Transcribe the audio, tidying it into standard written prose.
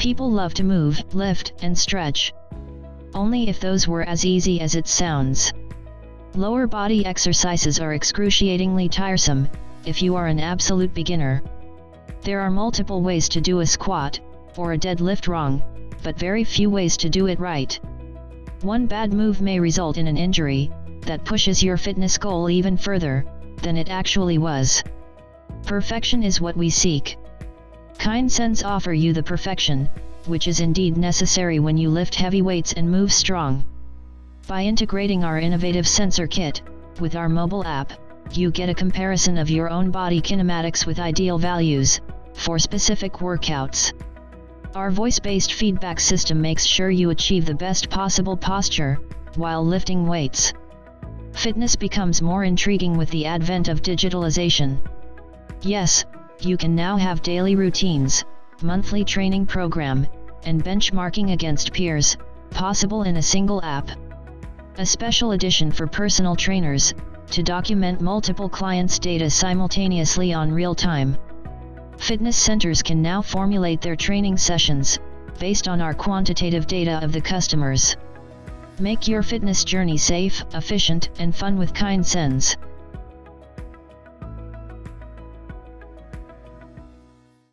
People love to move, lift, and stretch. Only if those were as easy as it sounds. Lower body exercises are excruciatingly tiresome, if you are an absolute beginner. There are multiple ways to do a squat, or a deadlift wrong, but very few ways to do it right. One bad move may result in an injury that pushes your fitness goal even further than it actually was. Perfection is what we seek. KineSens offer you the perfection, which is indeed necessary when you lift heavy weights and move strong. By integrating our innovative sensor kit with our mobile app, you get a comparison of your own body kinematics with ideal values for specific workouts. Our voice-based feedback system makes sure you achieve the best possible posture while lifting weights. Fitness becomes more intriguing with the advent of digitalization. Yes, you can now have daily routines, monthly training program, and benchmarking against peers, possible in a single app. A special edition for personal trainers, to document multiple clients' data simultaneously on real time. Fitness centers can now formulate their training sessions based on our quantitative data of the customers. Make your fitness journey safe, efficient, and fun with KineSens.